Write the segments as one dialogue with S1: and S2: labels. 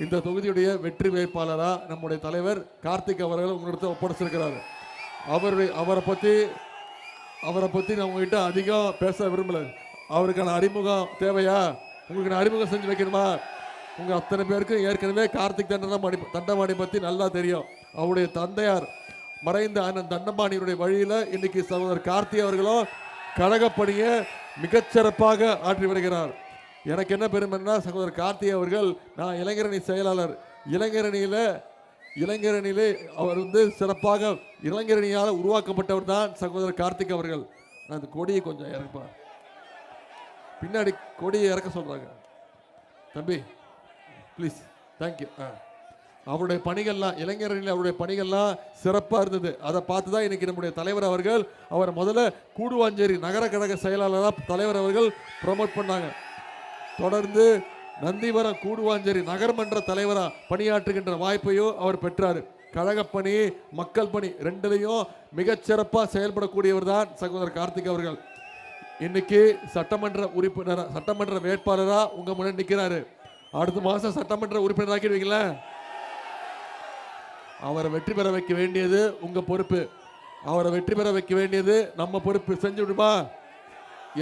S1: இந்த தொகுதியுடைய வெற்றி வேட்பாளராக நம்முடைய தலைவர் கார்த்திக் அவர்கள் உங்களிடத்தை ஒப்படைச்சிருக்கிறார். அவரை பற்றி நான் உங்ககிட்ட அதிகம் பேச விரும்பல. அவருக்கான அறிமுகம் தேவையா? உங்களுக்கு நான் அறிமுகம் செஞ்சு வைக்கணுமா? உங்கள் அத்தனை பேருக்கு ஏற்கனவே கார்த்திக் தண்டபாணி பற்றி நல்லா தெரியும். அவருடைய தந்தையார் மறைந்த அண்ணன் தண்டபாணியுடைய வழியில் இன்னைக்கு சகோதரர் கார்த்திக் அவர்களும் கழகப்பணியை மிகச்சிறப்பாக ஆற்றி வருகிறார். எனக்கு என்ன பெருமைன்னா, சகோதரர் கார்த்திக் அவர்கள், நான் இளைஞரணி செயலாளர், இளைஞரணியிலே அவர் சிறப்பாக இளைஞரணியால் உருவாக்கப்பட்டவர் தான் சகோதரர் கார்த்திக் அவர்கள். நான் இந்த கொடியை கொஞ்சம் இறப்பார், பின்னாடி கொடியை இறக்க சொல்றாங்க தம்பி ப்ளீஸ். தேங்க்யூ. அவருடைய பணிகள்லாம் இளைஞரணியில் அவருடைய பணிகள்லாம் சிறப்பாக இருந்தது. அதை பார்த்து தான் இன்னைக்கு நம்முடைய தலைவர் அவர்கள் அவர் முதல்ல கூடுவாஞ்சேரி நகர கழக செயலாளராக தலைவர் அவர்கள் ப்ரமோட் பண்ணாங்க. தொடர்ந்து நந்திவரம் கூடுவாஞ்சேரி நகர்மன்ற தலைவராக பணியாற்றுகின்ற வாய்ப்பையும் அவர் பெற்றார். கழகப்பணி மக்கள் பணி ரெண்டுலையும் மிகச்சிறப்பாக செயல்படக்கூடியவர் தான் சகோதரர் கார்த்திக் அவர்கள். இன்னைக்கு சட்டமன்ற வேட்பாளராக உங்க முன்னாடி நிற்கிறாரு. அடுத்த மாதம் சட்டமன்ற உறுப்பினர் ஆக்கிடுவீங்களா? அவரை வெற்றி பெற வைக்க வேண்டியது உங்க பொறுப்பு, அவரை வெற்றி பெற வைக்க வேண்டியது நம்ம பொறுப்பு. செஞ்சு விடுமா?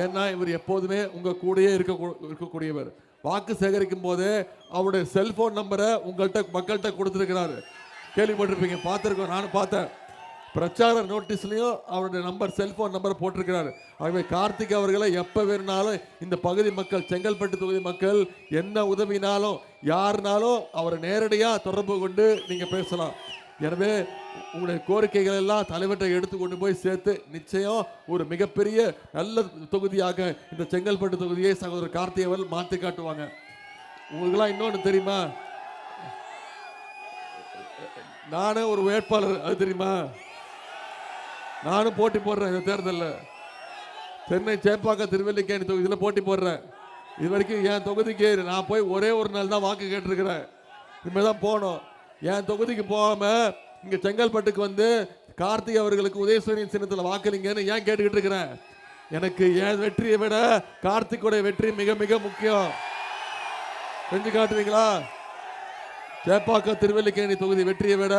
S1: ஏன்னா இவர் எப்போதுமே உங்க கூடயே இருக்கக்கூடியவர். வாக்கு சேகரிக்கும் போது அவருடைய செல்போன் நம்பரை மக்கள்கிட்ட கொடுத்துருக்கிறாரு. கேள்விப்பட்டிருப்பீங்க, பார்த்துருக்கோம், நானும் பார்த்தேன். பிரச்சார நோட்டீஸ்லையும் அவருடைய செல்போன் நம்பர் போட்டிருக்கிறார். ஆகவே கார்த்திக் அவர்களை எப்போ வேணுனாலும் இந்த பகுதி மக்கள், செங்கல்பட்டு தொகுதி மக்கள் என்ன உதவினாலும் யாருனாலும் அவரை நேரடியாக தொடர்பு கொண்டு நீங்கள் பேசலாம். எனவே உங்களுடைய கோரிக்கைகள் எல்லாம் தலைவர்கிட்ட எடுத்து கொண்டு போய் சேர்த்து நிச்சயம் ஒரு மிகப்பெரிய நல்ல தொகுதியாக இந்த செங்கல்பட்டு தொகுதியை சகோதரர் கார்த்திக் அவர்கள் மாற்றி காட்டுவாங்க. உங்களுக்கெல்லாம் இன்னொன்று தெரியுமா? நானே ஒரு வேட்பாளர், அது தெரியுமா? நானும் போட்டி போடுறேன் இந்த தேர்தலில். சென்னை சேப்பாக்கம் திருவல்லிக்கேணி தொகுதியில் போட்டி போடுறேன். இது வரைக்கும் என் தொகுதிக்கு நான் போய் ஒரே ஒரு நாள் தான் வாக்கு கேட்டிருக்கிறேன். இனிமேல் தான் போகணும். என் தொகுதிக்கு போகாமல் இங்கே செங்கல்பட்டுக்கு கார்த்திக் அவர்களுக்கு உதயசூரியன் சின்னத்தில் வாக்களிங்கன்னு ஏன் கேட்டுக்கிட்டு இருக்கிறேன்? எனக்கு என் வெற்றியை விட கார்த்திக்குடைய வெற்றி மிக மிக முக்கியம். செஞ்சு காட்டுவீங்களா? சேப்பாக்கம் திருவல்லிக்கேணி தொகுதி வெற்றியை விட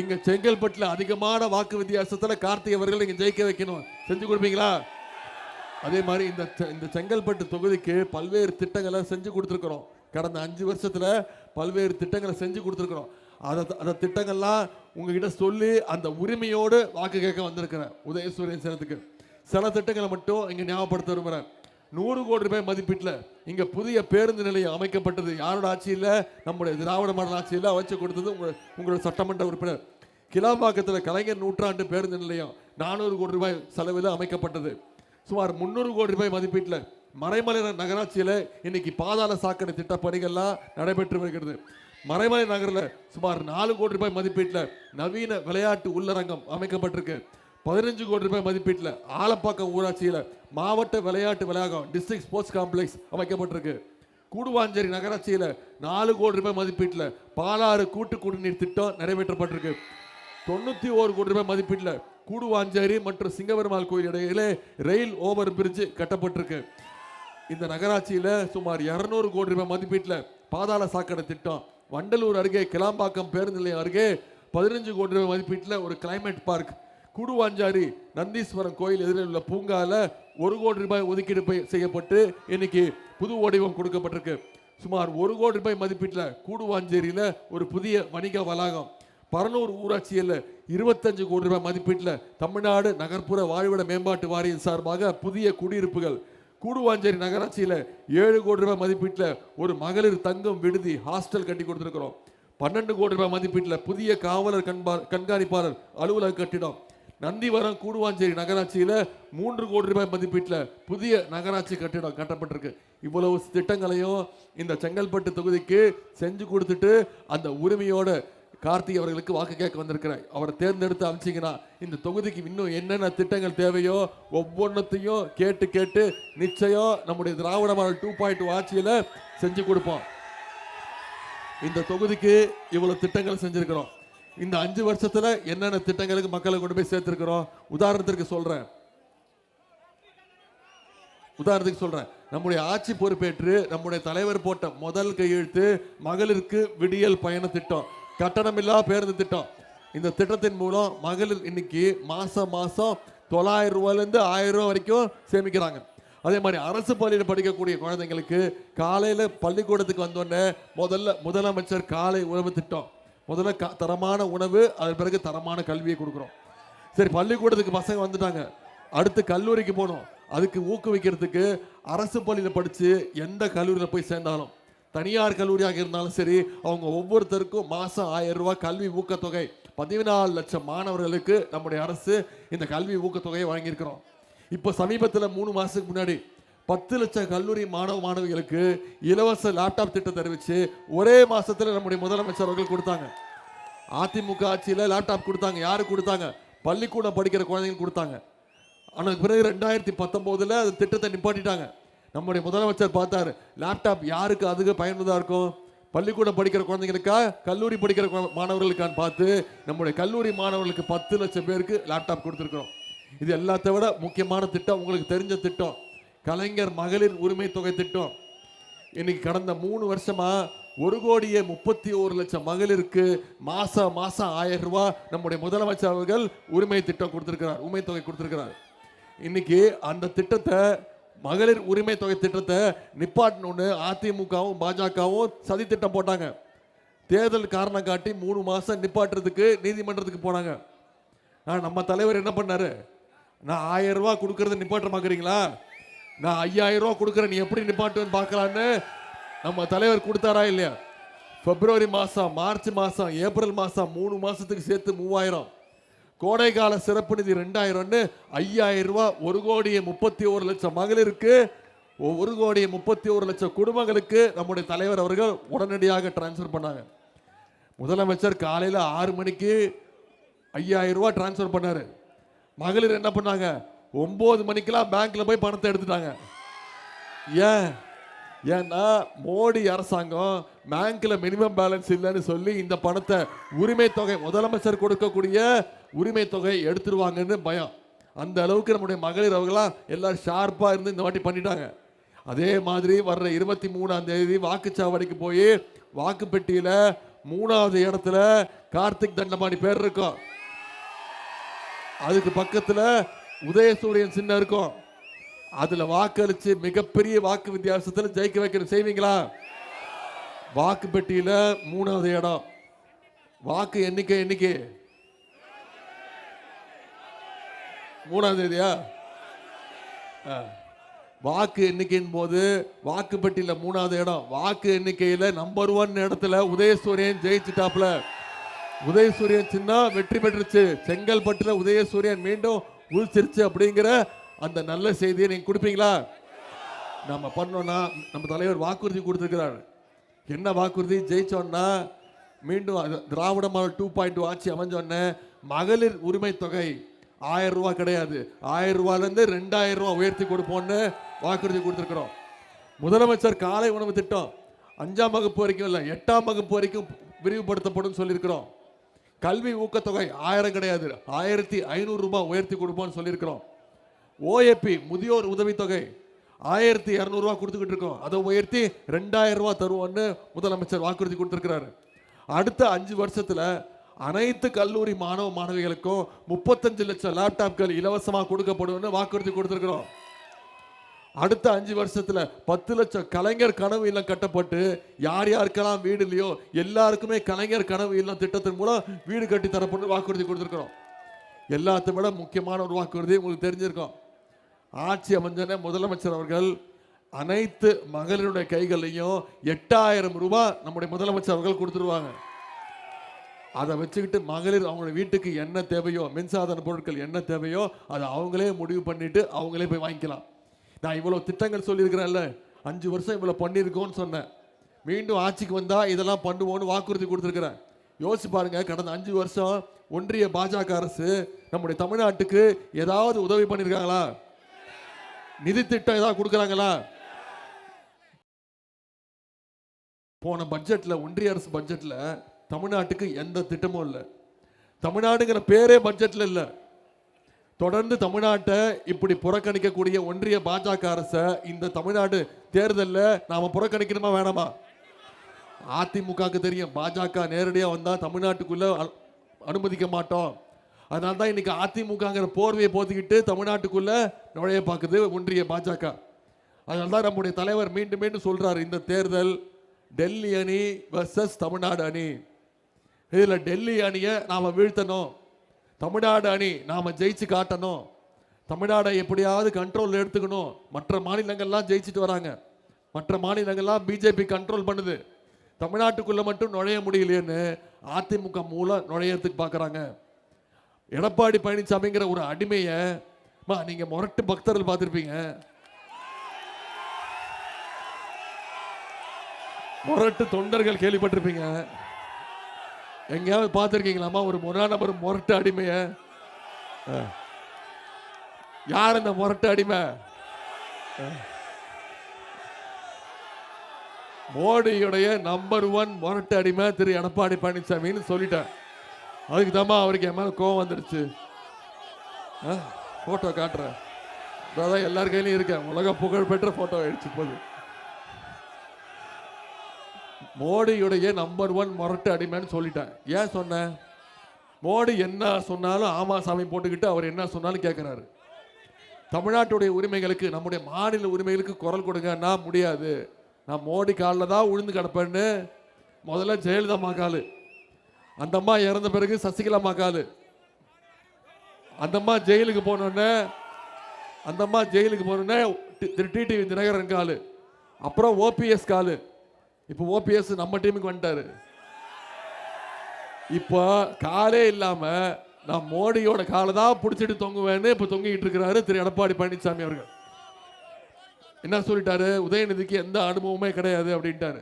S1: இங்க செங்கல்பட்டுல அதிகமான வாக்கு வித்தியாசத்துல கார்த்திக் அவர்கள் இங்க ஜெயிக்க வைக்கணும். செஞ்சு கொடுப்பீங்களா? அதே மாதிரி இந்த செங்கல்பட்டு தொகுதிக்கு பல்வேறு திட்டங்களை செஞ்சு கொடுத்துருக்கிறோம். கடந்த 5 வருஷத்துல பல்வேறு திட்டங்களை செஞ்சு கொடுத்துருக்கிறோம். அந்த திட்டங்கள்லாம் உங்ககிட்ட சொல்லி அந்த உரிமையோடு வாக்கு கேட்க வந்திருக்கிறேன். உதயசூரியன் சின்னத்துக்கு சில திட்டங்களை மட்டும் இங்க ஞாபகப்படுத்த விரும்புகிறேன். 100 கோடி ரூபாய் மதிப்பீட்டில் இங்கே புதிய பேருந்து நிலையம் அமைக்கப்பட்டது. யாரோட ஆட்சியில்? நம்முடைய திராவிட மாடல் ஆட்சியில் அமைச்சு கொடுத்தது உங்களோட சட்டமன்ற உறுப்பினர். கிளாம்பாக்கத்தில் கலைஞர் நூற்றாண்டு பேருந்து நிலையம் 400 கோடி ரூபாய் செலவில் அமைக்கப்பட்டது. சுமார் 300 கோடி ரூபாய் மதிப்பீட்டில் மறைமலை நகராட்சியில் இன்னைக்கு பாதாள சாக்கடை திட்ட பணிகள்லாம் நடைபெற்று வருகிறது. மறைமலை நகரில் சுமார் 4 கோடி ரூபாய் மதிப்பீட்டில் நவீன விளையாட்டு உள்ளரங்கம் அமைக்கப்பட்டிருக்கு. 15 கோடி ரூபாய் மதிப்பீட்டில் ஆலப்பாக்கம் ஊராட்சியில் மாவட்ட விளையாட்டு வளாகம் டிஸ்ட்ரிக்ட் ஸ்போர்ட்ஸ் காம்ப்ளெக்ஸ் அமைக்கப்பட்டிருக்கு. கூடுவாஞ்சேரி நகராட்சியில் 4 கோடி ரூபாய் மதிப்பீட்டில் பாலாறு கூட்டு குடிநீர் திட்டம் நிறைவேற்றப்பட்டிருக்கு. 91 கோடி ரூபாய் மதிப்பீட்டில் கூடுவாஞ்சேரி மற்றும் சிங்கபெருமாள் கோயில் இடையிலே ரயில் ஓவர் பிரிட்ஜ் கட்டப்பட்டிருக்கு. இந்த நகராட்சியில் சுமார் 200 கோடி ரூபாய் மதிப்பீட்டில் பாதாள சாக்கடை திட்டம். வண்டலூர் அருகே கிளாம்பாக்கம் பேருந்து நிலையம் அருகே 15 கோடி ரூபாய் மதிப்பீட்டில் ஒரு கிளைமேட் பார்க். கூடுவாஞ்சாரி நந்தீஸ்வரம் கோயில் எதிரில் உள்ள பூங்காவில் 1 கோடி ரூபாய் ஒதுக்கீடு செய்யப்பட்டு இன்னைக்கு புது வடிவம் கொடுக்கப்பட்டிருக்கு. சுமார் 1 கோடி ரூபாய் மதிப்பீட்டில் கூடுவாஞ்சேரியில் ஒரு புதிய வணிக வளாகம். பரனூர் ஊராட்சியில் 25 கோடி ரூபாய் மதிப்பீட்டில் தமிழ்நாடு நகர்ப்புற வாழ்விட மேம்பாட்டு வாரியம் சார்பாக புதிய குடியிருப்புகள். கூடுவாஞ்சேரி நகராட்சியில் 7 கோடி ரூபாய் மதிப்பீட்டில் ஒரு மகளிர் தங்கும் விடுதி ஹாஸ்டல் கட்டி கொடுத்துருக்கிறோம். 12 கோடி ரூபாய் மதிப்பீட்டில் புதிய காவலர் கண்காணிப்பாளர் அலுவலக கட்டிடம். நந்திவரம் கூடுவாஞ்சேரி நகராட்சியில் 3 கோடி ரூபாய் மதிப்பீட்டில் புதிய நகராட்சி கட்டிடம் கட்டப்பட்டிருக்கு. இவ்வளவு திட்டங்களையும் இந்த செங்கல்பட்டு தொகுதிக்கு செஞ்சு கொடுத்துட்டு அந்த உரிமையோட கார்த்திக் அவர்களுக்கு வாக்கு கேட்க வந்திருக்கிறேன். அவரை தேர்ந்தெடுத்து அமைச்சிங்கன்னா இந்த தொகுதிக்கு இன்னும் என்னென்ன திட்டங்கள் தேவையோ ஒவ்வொன்றத்தையும் கேட்டு கேட்டு நிச்சயம் நம்முடைய திராவிட மாடல் 2.0 ஆட்சியில் செஞ்சு கொடுப்போம். இந்த தொகுதிக்கு இவ்வளவு திட்டங்கள் செஞ்சிருக்கிறோம். இந்த 5 வருஷத்துல என்னென்ன திட்டங்களுக்கு மக்களை கொண்டு போய் சேர்த்திருக்கிறோம். உதாரணத்திற்கு சொல்றேன், உதாரணத்துக்கு சொல்றேன், நம்முடைய ஆட்சி பொறுப்பேற்று நம்முடைய தலைவர் போட்ட முதல் கையெழுத்து மகளிருக்கு விடியல் பயண திட்டம், கட்டணமில்லா பேருந்து திட்டம். இந்த திட்டத்தின் மூலம் மகளிர் இன்னைக்கு மாசம் 900 ரூபாயிலிருந்து 1000 ரூபாய் வரைக்கும் சேமிக்கிறாங்க. அதே மாதிரி அரசு பள்ளியில் படிக்கக்கூடிய குழந்தைங்களுக்கு காலையில் பள்ளிக்கூடத்துக்கு வந்தோடனே முதலமைச்சர் காலை உணவு திட்டம். முதல்ல தரமான உணவு, அதன் பிறகு தரமான கல்வியை கொடுக்குறோம். சரி, பள்ளிக்கூடத்துக்கு பசங்க வந்துட்டாங்க, அடுத்து கல்லூரிக்கு போகணும். அதுக்கு ஊக்குவிக்கிறதுக்கு அரசு பள்ளியில் படித்து எந்த கல்லூரியில் போய் சேர்ந்தாலும், தனியார் கல்லூரியாக இருந்தாலும் சரி, அவங்க ஒவ்வொருத்தருக்கும் மாதம் 1000 ரூபாய் கல்வி ஊக்கத்தொகை 14 லட்சம் மாணவர்களுக்கு நம்முடைய அரசு இந்த கல்வி ஊக்கத்தொகையை வழங்கியிருக்கிறோம். இப்போ சமீபத்தில் 3 மாதத்துக்கு முன்னாடி 10 லட்சம் கல்லூரி மாணவிகளுக்கு இலவச லேப்டாப் திட்டத்தை அறிவிச்சு ஒரே மாசத்துல நம்முடைய முதலமைச்சர் அவர்கள் கொடுத்தாங்க. அதிமுக ஆட்சியில் லேப்டாப் கொடுத்தாங்க. யாரு கொடுத்தாங்க? பள்ளிக்கூடம் படிக்கிற குழந்தைங்க கொடுத்தாங்க. ஆனால் பிறகு 2019 அந்த திட்டத்தை நிப்பாட்டிட்டாங்க. நம்முடைய முதலமைச்சர் பார்த்தாரு, லேப்டாப் யாருக்கு அதிக பயனுள்ளதாக இருக்கும்? பள்ளிக்கூடம் படிக்கிற குழந்தைங்களுக்கா, கல்லூரி படிக்கிற மாணவர்களுக்கான்னு பார்த்து நம்முடைய கல்லூரி மாணவர்களுக்கு 10 லட்சம் பேருக்கு லேப்டாப் கொடுத்துருக்கிறோம். இது எல்லாத்த விட முக்கியமான திட்டம், உங்களுக்கு தெரிஞ்ச திட்டம், கலைஞர் மகளிர் உரிமை தொகை திட்டம். இன்னைக்கு கடந்த 3 வருஷமா 1,31,00,000 மகளிருக்கு மாசம் 1000 ரூபாய் நம்முடைய முதலமைச்சர் அவர்கள் உரிமை திட்டம் கொடுத்திருக்கிறார், உரிமை தொகை கொடுத்திருக்கிறார். இன்னைக்கு அந்த திட்டத்தை, மகளிர் உரிமை தொகை திட்டத்தை நிப்பாட்டணும்னு அதிமுகவும் பாஜகவும் சதி திட்டம் போட்டாங்க. தேர்தல் காரணம் காட்டி 3 மாசம் நிப்பாட்டுறதுக்கு நீதிமன்றத்துக்கு போனாங்க. நம்ம தலைவர் என்ன பண்ணாரு? நான் 1000 ரூபாய் கொடுக்கறத நிப்பாட்ட பார்க்குறீங்களா, நான் 5000 ரூபாய் கொடுக்குறேன், நீ எப்படி நிப்பாட்டுன்னு பார்க்கலான்னு நம்ம தலைவர் கொடுத்தாரா இல்லையா? பிப்ரவரி மாதம், மார்ச் மாதம், ஏப்ரல் மாதம் 3 மாதத்துக்கு சேர்த்து 3000, கோடைக்கால சிறப்பு நிதி 2000ன்னு 5000 ரூபாய் 1,31,00,000 மகளிருக்கு, 1,31,00,000 குடும்பங்களுக்கு நம்முடைய தலைவர் அவர்கள் உடனடியாக டிரான்ஸ்ஃபர் பண்ணாங்க. முதலமைச்சர் காலையில் 6 மணிக்கு 5000 ரூபாய் டிரான்ஸ்ஃபர் பண்ணாரு. மகளிர் என்ன பண்ணாங்க? 9 மணிக்கெல்லாம் பேங்க்ல போய் பணத்தை எடுத்துட்டாங்க. ஏன்னா மோடி அரசாங்கம் பேங்க்ல மினிமம் பேலன்ஸ் இல்லைன்னு சொல்லி இந்த பணத்தை, உரிமை தொகை, முதலமைச்சர் கொடுக்கக்கூடிய உரிமை தொகை எடுத்துருவாங்கன்னு பயம். அந்த அளவுக்கு நம்முடைய மகளிர் அவர்களாம் எல்லாரும் ஷார்ப்பா இருந்து இந்த வாட்டி பண்ணிட்டாங்க. அதே மாதிரி வர்ற 23ஆம் தேதி வாக்குச்சாவடிக்கு போய் வாக்குப்பெட்டியில 3வது இடத்துல கார்த்திக் தண்டபாணி பேர் இருக்கும், அதுக்கு பக்கத்துல உதயசூரியன் சின்னம் இருக்கும். அதுல வாக்களிச்சு மிகப்பெரிய வாக்கு வித்தியாசத்தில் ஜெயிக்க வைக்கணும். செய்வீங்களா? வாக்கு பெட்டியில 3வது இடம். வாக்கு எண்ணிக்கை 3ஆம் தேதியா? வாக்கு எண்ணிக்கையின் போது வாக்கு பெட்டியில 3வது இடம். வாக்கு எண்ணிக்கையில நம்பர் 1 இடத்துல உதயசூரியன் ஜெயிச்சுட்டாப்ல. உதயசூரியன் சின்னம் வெற்றி பெற்றுச்சு. செங்கல்பட்டுல உதயசூரியன் மீண்டும் உள்சிருச்சு அப்படிங்கிற அந்த நல்ல செய்தியை நீங்க கொடுப்பீங்களா? நம்ம பண்ணோம்னா, நம்ம தலைவர் வாக்குறுதி கொடுத்திருக்கிறார். என்ன வாக்குறுதி? ஜெயிச்சோன்னா மீண்டும் திராவிட மாடல் 2.2 ஆட்சி அமைஞ்சோன்னே மகளிர் உரிமை தொகை 1000 ரூபாய் கிடையாது, 1000 ரூபாயிலிருந்து 2000 ரூபாய் உயர்த்தி கொடுப்போம்னு வாக்குறுதி கொடுத்திருக்கிறோம். முதலமைச்சர் காலை உணவு திட்டம் 5ஆம் வகுப்பு வரைக்கும் இல்லை, 8ஆம் வகுப்பு வரைக்கும் விரிவுபடுத்தப்படும் சொல்லியிருக்கிறோம். கல்வி ஊக்கத்தொகை 1000 கிடையாது, 1500 ரூபாய் உயர்த்தி கொடுப்போம்னு சொல்லியிருக்கிறோம். ஓஏபி முதியோர் உதவித்தொகை 1200 ரூபாய் கொடுத்துக்கிட்டு இருக்கோம், அதை உயர்த்தி 2000 ரூபாய் தருவோம்னு முதலமைச்சர் வாக்குறுதி கொடுத்திருக்கிறாரு. அடுத்த 5 வருஷத்துல அனைத்து கல்லூரி மாணவ மாணவிகளுக்கும் 35 லட்சம் லேப்டாப்கள் இலவசமாக கொடுக்கப்படும் வாக்குறுதி கொடுத்திருக்கிறோம். அடுத்த 5 வருஷத்துல 10 லட்சம் கலைஞர் கனவு இல்லம் கட்டப்பட்டு யார் யாருக்கெல்லாம் வீடு இல்லையோ எல்லாருக்குமே கலைஞர் கனவு இல்லம் திட்டத்தின் மூலம் வீடு கட்டி தரப்படும் வாக்குறுதி கொடுத்திருக்கிறோம். எல்லாத்தையும் விட முக்கியமான ஒரு வாக்குறுதி உங்களுக்கு தெரிஞ்சிருக்கும். ஆட்சி அமைஞ்சன முதலமைச்சர் அவர்கள் அனைத்து மகளிருடைய கைகளையும் 8000 ரூபாய் நம்முடைய முதலமைச்சர் அவர்கள் கொடுத்துருவாங்க. அதை வச்சுக்கிட்டு மகளிர் அவங்களுடைய வீட்டுக்கு என்ன தேவையோ, மின்சாதன பொருட்கள் என்ன தேவையோ அதை அவங்களே முடிவு பண்ணிட்டு அவங்களே போய் வாங்கிக்கலாம். நான் இவ்வளவு திட்டங்கள் சொல்லியிருக்கிறேன்ல, 5 வருஷம் இவ்வளவு பண்ணியிருக்கோன்னு சொன்னேன். மீண்டும் ஆட்சிக்கு வந்தா இதெல்லாம் பண்ணுவோன்னு வாக்குறுதி கொடுத்துருக்கிறேன். யோசிச்சு பாருங்க, கடந்த 5 வருஷம் ஒன்றிய பாஜக அரசு நம்முடைய தமிழ்நாட்டுக்கு ஏதாவது உதவி பண்ணியிருக்காங்களா? நிதி திட்டம் ஏதாவது கொடுக்குறாங்களா? போன பட்ஜெட்ல, ஒன்றிய அரசு பட்ஜெட்ல தமிழ்நாட்டுக்கு எந்த திட்டமும் இல்லை. தமிழ்நாடுங்கிற பேரே பட்ஜெட்ல இல்லை. தொடர்ந்து தமிழ்நாட்டை இப்படி புறக்கணிக்கக்கூடிய ஒன்றிய பாஜக அரசை இந்த தமிழ்நாடு தேர்தலில் நாம புறக்கணிக்கணுமா வேணாமா? அதிமுகவுக்கு தெரியும் பாஜக நேரடியாக வந்தா தமிழ்நாட்டுக்குள்ள அனுமதிக்க மாட்டோம். அதனால தான் இன்னைக்கு அதிமுகங்கிற போர்வையை போத்திக்கிட்டு தமிழ்நாட்டுக்குள்ள நுழைய பார்க்குது ஒன்றிய பாஜக. அதனால தான் நம்முடைய தலைவர் மீண்டும் மீண்டும் சொல்றாரு, இந்த தேர்தல் டெல்லி அணி வர்சஸ் தமிழ்நாடு அணி. இதில் டெல்லி அணியை நாம வீழ்த்தணும், தமிழ்நாடு அணி நாம ஜெயிச்சு காட்டணும், தமிழ்நாடை எப்படியாவது கண்ட்ரோல் எடுத்துக்கணும். மற்ற மாநிலங்கள்லாம் ஜெயிச்சுட்டு வராங்க, மற்ற மாநிலங்கள்லாம் பிஜேபி கண்ட்ரோல் பண்ணுது, தமிழ்நாட்டுக்குள்ள மட்டும் நுழைய முடியலையேன்னு அதிமுக மூலம் நுழையறதுக்கு பார்க்குறாங்க. எடப்பாடி பழனிசாமிங்கிற ஒரு அடிமையை நீங்க முரட்டு பக்தர்கள் பார்த்துருப்பீங்க, முரட்டு தொண்டர்கள் கேள்விப்பட்டிருப்பீங்க. எங்கேயாவது பார்த்துருக்கீங்களாமா ஒரு நபர் முரட்டு அடிமைய? யார் இந்த முரட்டு அடிமை? மோடியுடைய நம்பர் 1 முரட்டு அடிமை திரு எடப்பாடி பழனிசாமின்னு சொல்லிட்டேன். அதுக்கு தாமா அவருக்கு என் மேல கோவம் வந்துடுச்சு. போட்டோ காட்டுறேன், அதான் எல்லார் கையிலையும் இருக்கேன், உலக புகழ் பெற்ற போட்டோ ஆயிடுச்சு. போது மோடியுடைய நம்பர் 1 முரட்டு அடிமைன்னு சொல்லிட்டேன். ஏன் சொன்னேன்? மோடி என்ன சொன்னாலும் ஆமா சாமி போட்டுக்கிட்டு அவர் என்ன சொன்னாலும் கேட்கிறாரு. தமிழ்நாட்டுடைய உரிமைகளுக்கு, நம்முடைய மாநில உரிமைகளுக்கு குரல் கொடுங்கன்னா முடியாது. நான் மோடி காலில் தான் உழுந்து கிடப்பேன்னு முதல்ல ஜெயலலிதா அம்மா காலு, அந்த அம்மா இறந்த பிறகு சசிகலா அம்மா காலு, அந்த அம்மா ஜெயிலுக்கு போனோடனே திரு டிடிவி தினகரன் காலு, அப்புறம் ஓபிஎஸ் காலு. இப்போ ஓபிஎஸ் நம்ம டீமுக்கு வந்துட்டாரு. இப்போ காலே இல்லாம நான் மோடியோட காலை தான் பிடிச்சிட்டு தொங்குவேன்னு இப்போ தொங்கிட்டு இருக்கிறாரு திரு எடப்பாடி பழனிசாமி அவர்கள். என்ன சொல்லிட்டாரு? உதயநிதிக்கு எந்த அனுபவமே கிடையாது அப்படின்ட்டாரு.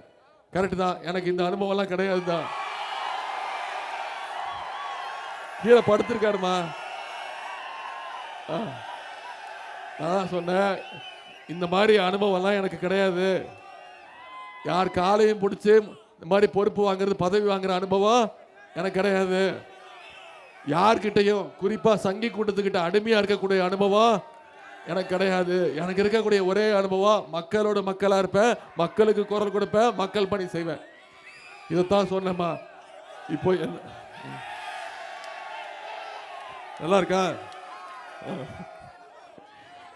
S1: கரெக்ட் தான், எனக்கு இந்த அனுபவம்லாம் கிடையாது தான். கீழே படுத்திருக்காருமா. நான் சொன்னேன், இந்த மாதிரி அனுபவம்லாம் எனக்கு கிடையாது. யார் காலையும் பிடிச்சி இந்த மாதிரி பொறுப்பு வாங்குறது, பதவி வாங்குற அனுபவம் எனக்கு கிடையாது. யார்கிட்டையும் குறிப்பா சங்கி கூட்டத்துக்கிட்ட அடிமையா இருக்கக்கூடிய அனுபவம் எனக்கு கிடையாது. எனக்கு இருக்கக்கூடிய ஒரே அனுபவம் மக்களோட மக்களா இருப்பேன், மக்களுக்கு குரல் கொடுப்பேன், மக்கள் பணி செய்வேன். இதைத்தான் சொன்னேம்மா. இப்போ நல்லா இருக்கா?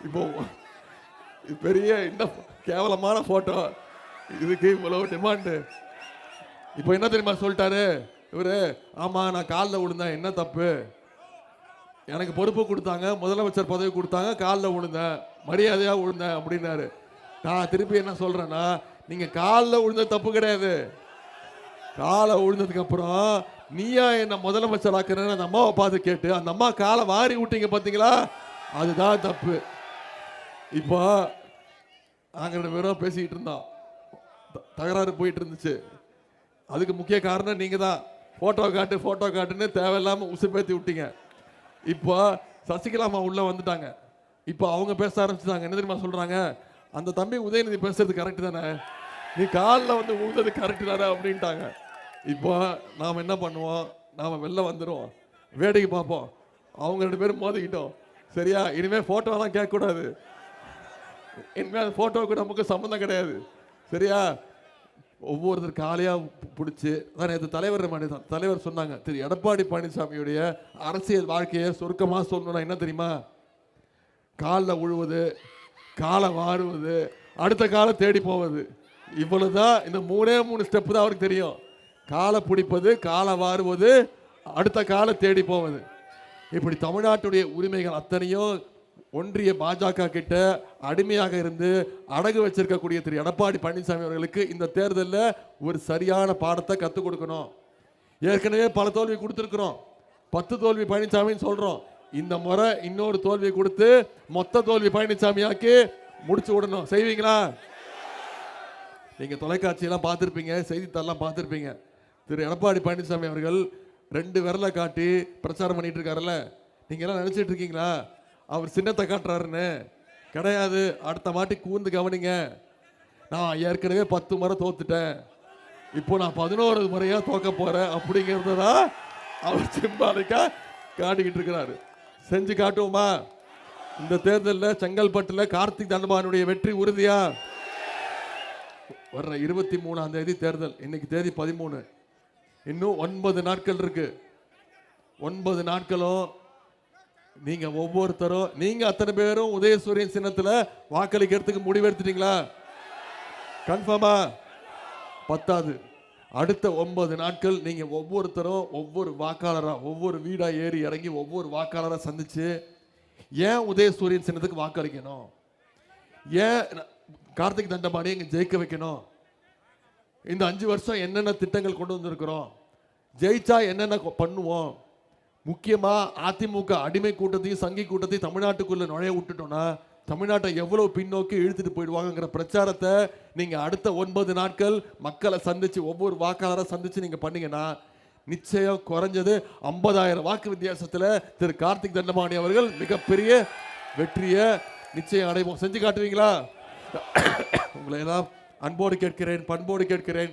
S1: இப்போ பெரிய இந்த கேவலமான போட்டோ இதுக்கு இவ்வளவு டிமாண்டு. இப்போ என்ன தெரியுமா சொல்லிட்டாரு இவரு? ஆமா நான் காலில் விழுந்தேன், என்ன தப்பு? எனக்கு பொறுப்பு கொடுத்தாங்க, முதலமைச்சர் பதவி கொடுத்தாங்க, காலில் விழுந்தேன், மரியாதையா விழுந்தேன் அப்படின்னாரு. நான் திருப்பி என்ன சொல்றேன்னா, நீங்க காலில் விழுந்த தப்பு கிடையாது. காலை விழுந்ததுக்கு அப்புறம் நீயா என்ன முதலமைச்சர் ஆக்குறேன்னு அந்த அம்மாவை பார்த்து கேட்டு அந்த அம்மா காலை வாரி விட்டீங்க பார்த்தீங்களா, அதுதான் தப்பு. இப்போ நாங்கள் 2 பேரும் பேசிக்கிட்டு இருந்தோம், தகராறு போயிட்டு இருந்துச்சு. அதுக்கு முக்கிய காரணம் நீங்க தான். போட்டோ காட்டுன்னு தேவையில்லாம உசுப்பேத்தி விட்டீங்க. இப்போ சசிகலா அம்மா உள்ள வந்துட்டாங்க. இப்போ அவங்க பேச ஆரம்பிச்சுட்டாங்க. என்ன தெரியுமா சொல்றாங்க? அந்த தம்பி உதயநிதி பேசுறது கரெக்ட் தானே, நீ காலில் வந்து விழுந்தது கரெக்ட் தானே அப்படின்ட்டாங்க. இப்போ நாம் என்ன பண்ணுவோம்? நாம் வெளில வந்துடுவோம், வேடிக்கை பார்ப்போம். அவங்க 2 பேரும் மோதிக்கிட்டோம். சரியா? இனிமேல் ஃபோட்டோலாம் கேட்கக்கூடாது. இனிமேல் ஃபோட்டோவுக்கு நமக்கு சம்மந்தம் கிடையாது. சரியா? ஒவ்வொருத்தர் காலையாக பிடிச்சி தான் நேற்று தலைவர் சொன்னாங்க, திரு எடப்பாடி பழனிசாமியுடைய அரசியல் வாழ்க்கையை சுருக்கமாக சொல்லணும்னா என்ன தெரியுமா? காலில் உழுவது, காலை வாருவது, அடுத்த காலை தேடி போவது, இவ்வளவுதான். இந்த 3 ஸ்டெப்பு தான் அவருக்கு தெரியும். காலை பிடிப்பது, காலை வாருவது, அடுத்த காலை தேடி போவது. இப்படி தமிழ்நாட்டுடைய உரிமைகள் அத்தனையும் ஒன்றிய பாஜக கிட்ட அடிமையாக இருந்து அடகு வச்சிருக்கக்கூடிய திரு எடப்பாடி பழனிசாமி அவர்களுக்கு இந்த தேர்தலில் ஒரு சரியான பாடத்தை கற்றுக் கொடுக்கணும். ஏற்கனவே பல தோல்வி கொடுத்துருக்குறோம், 10 தோல்வி பழனிசாமின்னு சொல்றோம். இந்த முறை இன்னொரு தோல்வி கொடுத்து மொத்த தோல்வி பழனிசாமியாக்கி முடிச்சு விடணும். செய்வீங்களா? நீங்க தொலைக்காட்சியெல்லாம் பார்த்துருப்பீங்க, செய்தித்தாளெல்லாம் பார்த்துருப்பீங்க. திரு எடப்பாடி பழனிசாமி அவர்கள் 2 விரலை காட்டி பிரச்சாரம் பண்ணிட்டு இருக்காருல்ல, நீங்க எல்லாம் நினைச்சிட்டு இருக்கீங்களா அவர் சின்னத்தை காட்டுறாருன்னு? கிடையாது. அடுத்த மாட்டி கூர்ந்து கவனிங்க. நான் ஏற்கனவே 10 முறை தோத்துட்டேன், இப்போ நான் 11 முறையா தோக்க போறேன் அப்படிங்கிறத அவர் சிம்பாலிக்கா காட்டிக்கிட்டு இருக்கிறாரு. செஞ்சு காட்டுவோமா? இந்த தேர்தலில் செங்கல்பட்டுல கார்த்திக் தண்டபாணியுடைய வெற்றி உறுதியா? வர்ற 23ஆம் தேதி தேர்தல். இன்னைக்கு தேதி 13. இன்னும் 9 நாட்கள் இருக்கு. 9 நாட்களும் நீங்க ஒவ்வொருத்தரும், நீங்க அத்தனை பேரும் உதயசூரியன் சின்னத்துல வாக்களிக்கிறதுக்கு முடிவு எடுத்துட்டீங்களா? கன்ஃபார்மா? பத்தாது. அடுத்த 9 நாட்கள் நீங்க ஒவ்வொருத்தரும் ஒவ்வொரு வாக்காளரா, ஒவ்வொரு வீடா ஏறி இறங்கி ஒவ்வொரு வாக்காளரா சந்திச்சு ஏன் உதயசூரியன் சின்னத்துக்கு வாக்களிக்கணும், ஏன் கார்த்திக் தண்டபாணி இங்க ஜெயிக்க வைக்கணும், இந்த 5 வருஷம் என்னென்ன திட்டங்கள் கொண்டு வந்திருக்கிறோம், ஜெயிச்சா என்னென்ன பண்ணுவோம், முக்கியமா அதிமுக அடிமை கூட்டத்தையும் சங்கி கூட்டத்தையும் தமிழ்நாட்டுக்குள்ள நுழைய விட்டுட்டோம்னா தமிழ்நாட்டை எவ்வளவு பின்னோக்கி இழுத்துட்டு போயிடுவாங்கிற பிரச்சாரத்தை நீங்க அடுத்த 9 நாட்கள் மக்களை சந்திச்சு ஒவ்வொரு வாக்காளரை சந்திச்சு நீங்க பண்ணீங்கன்னா நிச்சயம் குறைஞ்சது 50,000 வாக்கு வித்தியாசத்துல திரு கார்த்திக் தண்டபாணி அவர்கள் மிகப்பெரிய வெற்றியை நிச்சயம் அடைவோம். செஞ்சு காட்டுவீங்களா? உங்களை எல்லாம் அன்போடு கேட்கிறேன், பண்போடு கேட்கிறேன்,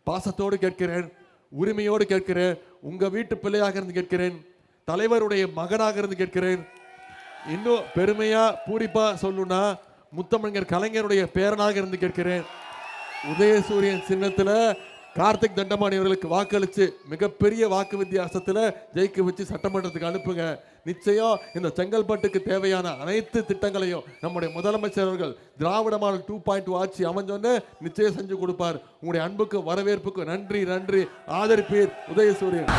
S1: பாசத்தோடு கேட்கிறேன், உரிமையோடு கேட்கிறேன், உங்க வீட்டு பிள்ளையாக இருந்து கேட்கிறேன், தலைவருடைய மகனாக இருந்து கேட்கிறேன், இன்னும் பெருமையா பூரிப்பா சொல்லணும்னா முத்தமிழர் கலைஞருடைய பேரனாக இருந்து கேட்கிறேன். உதயசூரியன் சின்னத்துல கார்த்திக் தண்டபாணி அவர்களுக்கு வாக்களிச்சு மிகப்பெரிய வாக்கு வித்தியாசத்துல ஜெயிக்க வச்சு சட்டமன்றத்துக்கு அனுப்புங்க. நிச்சயம் இந்த செங்கல்பட்டுக்கு தேவையான அனைத்து திட்டங்களையும் நம்முடைய முதலமைச்சர் அவர்கள் திராவிட மாடல் 2.0 ஆட்சி அமைஞ்சோன்னு நிச்சயம் செஞ்சு கொடுப்பார். உங்களுடைய அன்புக்கு வரவேற்புக்கு நன்றி நன்றி. ஆதரிப்பீர் உதயசூரியன்.